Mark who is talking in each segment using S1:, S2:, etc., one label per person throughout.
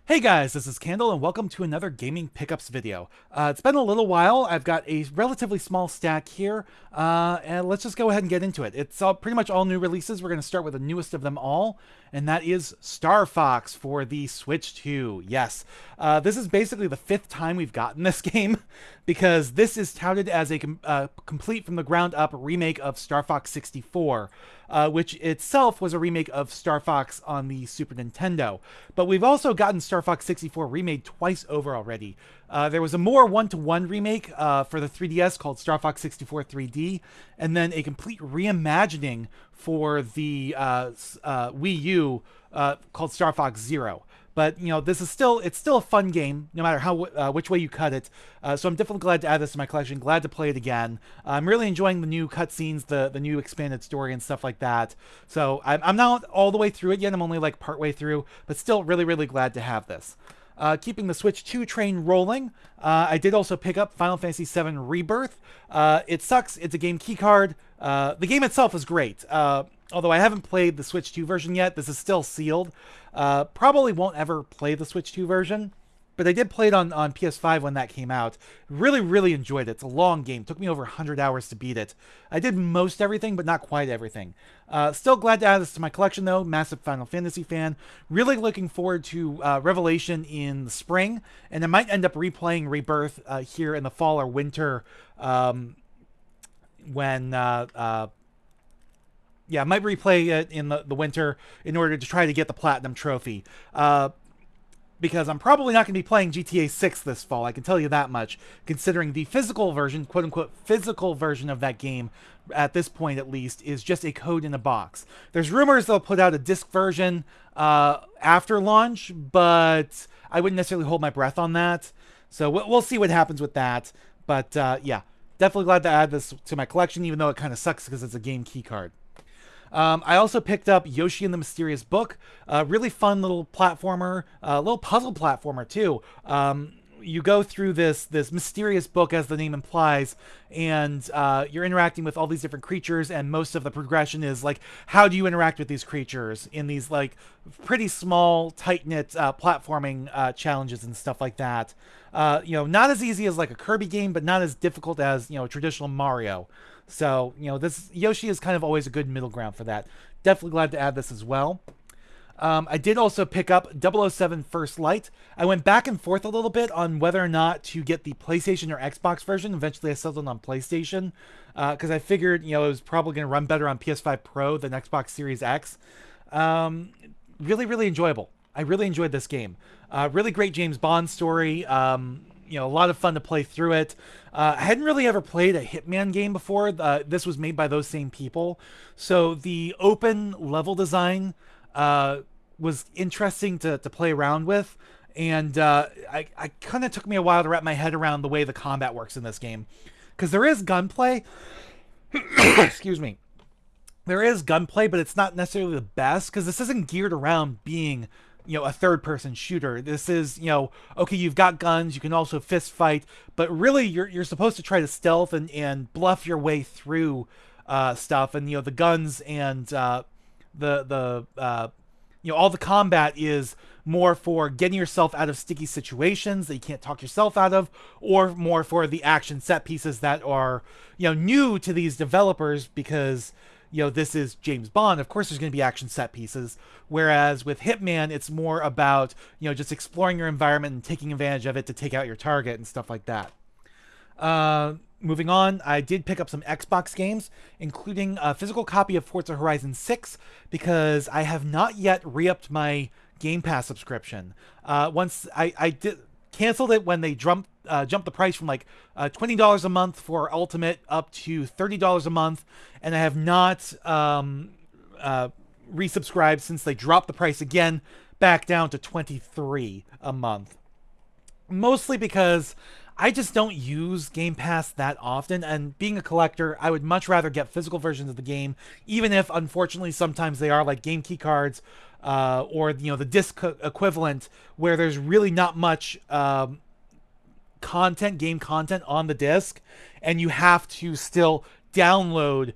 S1: Hey guys, this is Candle and welcome to another gaming pickups video. It's been a little while. I've got a relatively small stack here, and let's just go ahead and get into it. It's pretty much all new releases. We're going to start with the newest of them all, and that is Star Fox for the Switch 2. Yes, this is basically the fifth time we've gotten this game, because this is touted as a complete from the ground up remake of Star Fox 64. Which itself was a remake of Star Fox on the Super Nintendo. But we've also gotten Star Fox 64 remade twice over already. There was a more one-to-one remake for the 3DS called Star Fox 64 3D, and then a complete reimagining for the Wii U called Star Fox Zero. But you know, it's still a fun game, no matter how which way you cut it. So I'm definitely glad to add this to my collection. Glad to play it again. I'm really enjoying the new cutscenes, the new expanded story and stuff like that. So I'm not all the way through it yet. I'm only like part way through, but still really glad to have this. Keeping the Switch 2 train rolling, I did also pick up Final Fantasy VII Rebirth. It sucks. It's a game keycard. The game itself is great. Although I haven't played the Switch 2 version yet, this is still sealed. Probably won't ever play the Switch 2 version, but I did play it on PS5 when that came out. Really enjoyed it. It's a long game. It took me over 100 hours to beat it. I did most everything, but not quite everything. Still glad to add this to my collection, though. Massive Final Fantasy fan. Really looking forward to Revelation in the spring, and I might end up replaying Rebirth here in the fall or winter when... yeah, I might replay it in the winter in order to try to get the Platinum Trophy. Because I'm probably not going to be playing GTA 6 this fall, I can tell you that much, considering the physical version, quote-unquote physical version of that game, at this point at least, is just a code in a box. There's rumors they'll put out a disc version after launch, but I wouldn't necessarily hold my breath on that. So we'll see what happens with that. But yeah, definitely glad to add this to my collection, even though it kind of sucks because it's a game keycard. I also picked up Yoshi and the Mysterious Book, a really fun little platformer, a little puzzle platformer too. You go through this mysterious book, as the name implies, and you're interacting with all these different creatures, and most of the progression is like, how do you interact with these creatures in these like pretty small, tight-knit platforming challenges and stuff like that. You know, not as easy as like a Kirby game, but not as difficult as, you know, traditional Mario. So, you know, this Yoshi is kind of always a good middle ground for that. Definitely glad to add this as well. I did also pick up 007 First Light. I went back and forth a little bit on whether or not to get the PlayStation or Xbox version. Eventually I settled on PlayStation because I figured, you know, it was probably going to run better on PS5 Pro than Xbox Series X. Really enjoyable. I really enjoyed this game. Really great James Bond story. You know, a lot of fun to play through it. I hadn't really ever played a Hitman game before. This was made by those same people. So the open level design was interesting to play around with. And I kind of took me a while to wrap my head around the way the combat works in this game. Because there is gunplay. Excuse me. There is gunplay, but it's not necessarily the best. Because this isn't geared around being, you know, a third-person shooter. This is, you know, okay, you've got guns, you can also fist fight, but really you're supposed to try to stealth and bluff your way through stuff. And you know, the guns and you know, all the combat is more for getting yourself out of sticky situations that you can't talk yourself out of, or more for the action set pieces that are, you know, new to these developers because, you know, this is James Bond. Of course there's going to be action set pieces, whereas with Hitman it's more about, you know, just exploring your environment and taking advantage of it to take out your target and stuff like that. Moving on, I did pick up some Xbox games, including a physical copy of Forza Horizon 6, because I have not yet re-upped my Game Pass subscription. Once I did canceled it when they jumped the price from like $20 a month for Ultimate up to $30 a month, and I have not resubscribed since they dropped the price again back down to $23 a month. Mostly because I just don't use Game Pass that often, and being a collector, I would much rather get physical versions of the game, even if, unfortunately, sometimes they are like game key cards, or, you know, the disc equivalent, where there's really not much game content on the disc, and you have to still download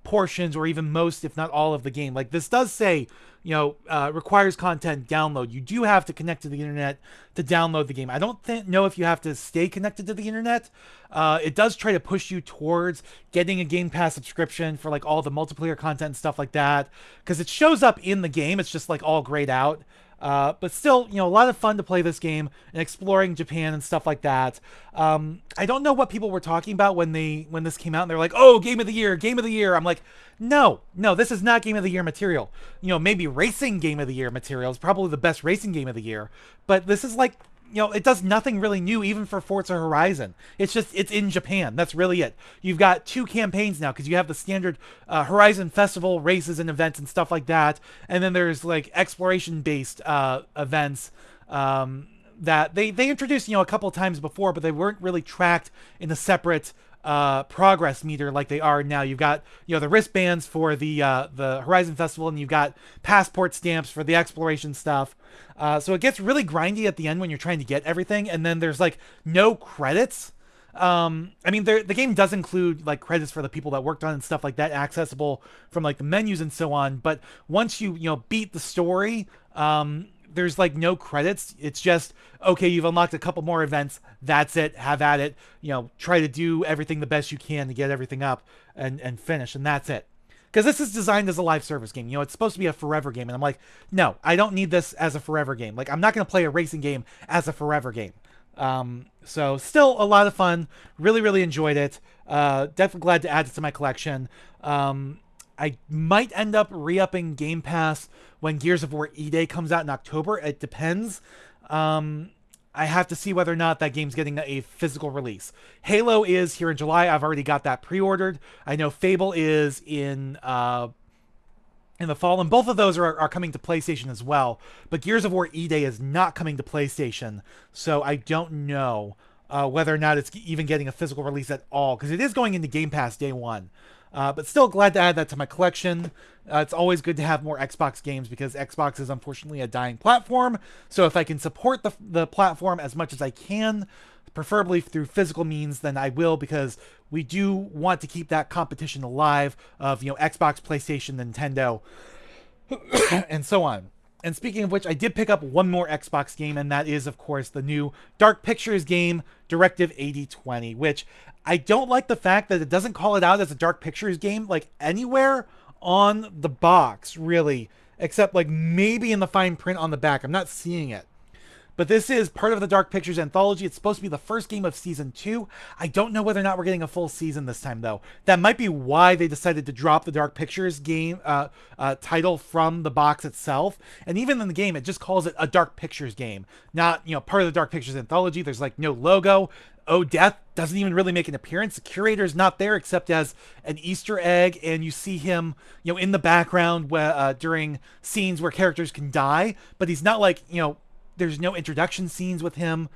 S1: portions or even most, if not all, of the game. Like this does say, requires content download. You do have to connect to the internet to download the game. I don't know if you have to stay connected to the internet. It does try to push you towards getting a Game Pass subscription for like all the multiplayer content and stuff like that, because it shows up in the game. It's just like all grayed out. But still, a lot of fun to play this game and exploring Japan and stuff like that. I don't know what people were talking about when this came out, and they're like, "Oh, game of the year, game of the year." I'm like, no, this is not game of the year material. Maybe racing game of the year material is probably the best racing game of the year, but this is like, it does nothing really new, even for Forza Horizon. It's in Japan. That's really it. You've got 2 campaigns now, because you have the standard Horizon Festival races and events and stuff like that. And then there's like exploration-based events that they introduced, a couple of times before, but they weren't really tracked in a separate progress meter like they are now. You've got the wristbands for the Horizon Festival, and you've got passport stamps for the exploration stuff. So it gets really grindy at the end when you're trying to get everything, and then there's like no credits. The game does include like credits for the people that worked on it and stuff like that, accessible from like the menus and so on. But once you beat the story, there's like no credits. It's just, okay, you've unlocked a couple more events. That's it. Have at it. Try to do everything the best you can to get everything up and finish. And that's it. Because this is designed as a live service game. It's supposed to be a forever game. And I'm like, no, I don't need this as a forever game. Like, I'm not going to play a racing game as a forever game. So still a lot of fun. Really, really enjoyed it. Definitely glad to add it to my collection. I might end up re-upping Game Pass when Gears of War E-Day comes out in October. It depends. I have to see whether or not that game's getting a physical release. Halo is here in July. I've already got that pre-ordered. I know Fable is in the fall, and both of those are coming to PlayStation as well. But Gears of War E-Day is not coming to PlayStation, so I don't know whether or not it's even getting a physical release at all, because it is going into Game Pass day one. But still glad to add that to my collection. It's always good to have more Xbox games, because Xbox is unfortunately a dying platform. So if I can support the platform as much as I can, preferably through physical means, then I will, because we do want to keep that competition alive of, Xbox, PlayStation, Nintendo, and so on. And speaking of which, I did pick up one more Xbox game, and that is, of course, the new Dark Pictures game, Directive 8020, which I don't like the fact that it doesn't call it out as a Dark Pictures game, like, anywhere on the box, really, except, like, maybe in the fine print on the back. I'm not seeing it. But this is part of the Dark Pictures anthology. It's supposed to be the first game of Season 2. I don't know whether or not we're getting a full season this time, though. That might be why they decided to drop the Dark Pictures game title from the box itself. And even in the game, it just calls it a Dark Pictures game. Not, part of the Dark Pictures anthology. There's, like, no logo. Oh, Death doesn't even really make an appearance. The curator's not there except as an Easter egg, and you see him, in the background during scenes where characters can die. But he's not like, there's no introduction scenes with him,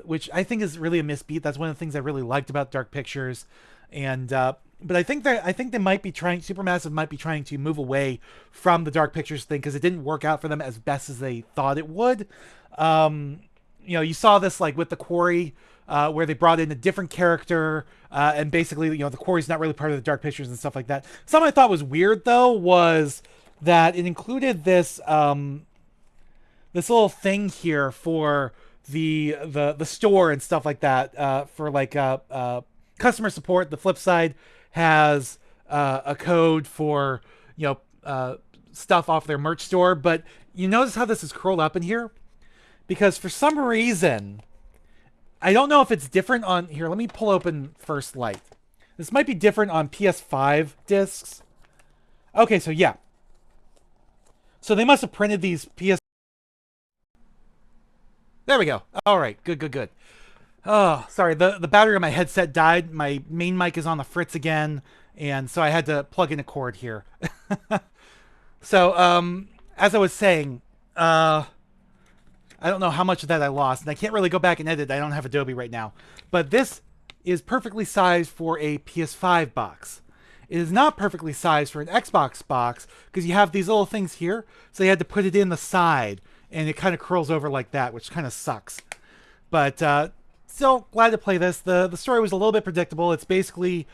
S1: which I think is really a misbeat. That's one of the things I really liked about Dark Pictures. And but I think they might be trying, Supermassive might be trying to move away from the Dark Pictures thing, because it didn't work out for them as best as they thought it would. You saw this like with The Quarry, where they brought in a different character, and basically, The Quarry's not really part of the Dark Pictures and stuff like that. Something I thought was weird, though, was that it included this this little thing here for the store and stuff like that, for like customer support. The flip side has a code for stuff off their merch store. But you notice how this is curled up in here, because for some reason, I don't know if it's different on here. Let me pull open First Light. This might be different on PS5 discs. Okay, so yeah. So they must have printed these PS. There we go. All right, good. Oh, sorry. The battery on my headset died. My main mic is on the fritz again, and so I had to plug in a cord here. So, as I was saying, I don't know how much of that I lost, and I can't really go back and edit. I don't have Adobe right now. But this is perfectly sized for a PS5 box. It is not perfectly sized for an Xbox box, because you have these little things here, so you had to put it in the side, and it kind of curls over like that, which kind of sucks. But still glad to play this. The story was a little bit predictable. It's basically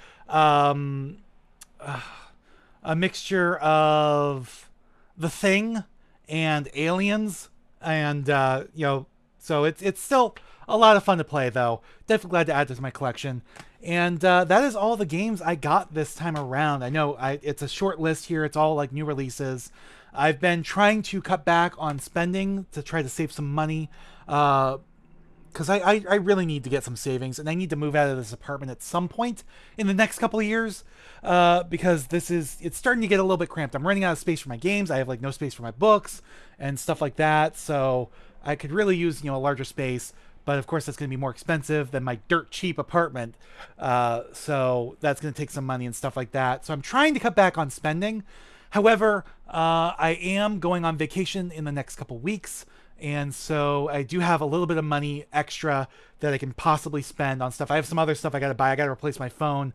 S1: a mixture of The Thing and Aliens, and so it's still a lot of fun to play though. Definitely glad to add this to my collection. And that is all the games I got this time around. I know it's a short list here. It's all like new releases. I've been trying to cut back on spending to try to save some money. Because I really need to get some savings, and I need to move out of this apartment at some point in the next couple of years, because it's starting to get a little bit cramped. I'm running out of space for my games. I have like no space for my books and stuff like that, so I could really use a larger space. But of course, that's going to be more expensive than my dirt cheap apartment, so that's going to take some money and stuff like that. So I'm trying to cut back on spending. However, I am going on vacation in the next couple weeks. And so I do have a little bit of money extra that I can possibly spend on stuff. I have some other stuff I got to buy. I got to replace my phone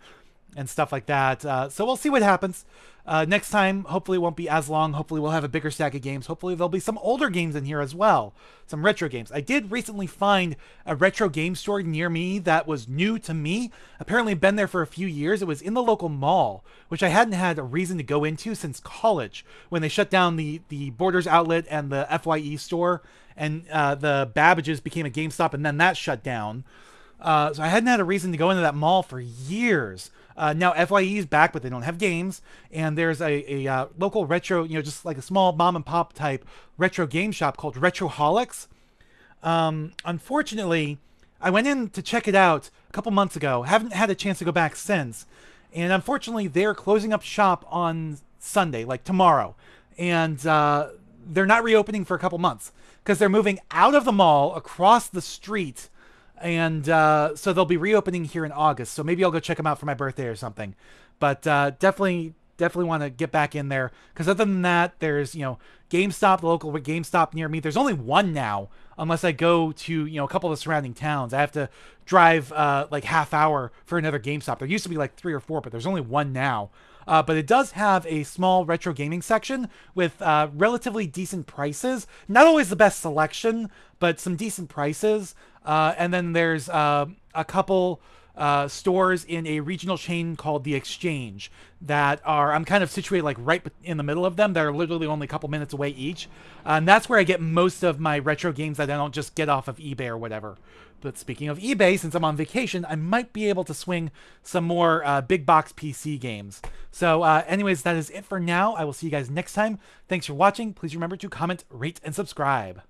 S1: and stuff like that. So we'll see what happens. Next time, hopefully it won't be as long. Hopefully we'll have a bigger stack of games. Hopefully there'll be some older games in here as well. Some retro games. I did recently find a retro game store near me that was new to me. Apparently been there for a few years. It was in the local mall, which I hadn't had a reason to go into since college, when they shut down the Borders outlet and the FYE store, and the Babbage's became a GameStop, and then that shut down. So I hadn't had a reason to go into that mall for years. Now FYE is back, but they don't have games. And there's a local retro, just like a small mom and pop type retro game shop called Retroholics. Unfortunately, I went in to check it out a couple months ago. Haven't had a chance to go back since. And unfortunately, they're closing up shop on Sunday, like tomorrow. And they're not reopening for a couple months because they're moving out of the mall across the street. And so they'll be reopening here in August. So maybe I'll go check them out for my birthday or something. But definitely want to get back in there. Because other than that, there's, GameStop, the local GameStop near me. There's only one now, unless I go to, a couple of the surrounding towns. I have to drive like half hour for another GameStop. There used to be like 3 or 4, but there's only one now. But it does have a small retro gaming section with relatively decent prices. Not always the best selection, but some decent prices. And then there's a couple stores in a regional chain called The Exchange that I'm kind of situated like right in the middle of them. They're literally only a couple minutes away each. And that's where I get most of my retro games that I don't just get off of eBay or whatever. But speaking of eBay, since I'm on vacation, I might be able to swing some more big box PC games. So anyways, that is it for now. I will see you guys next time. Thanks for watching. Please remember to comment, rate, and subscribe.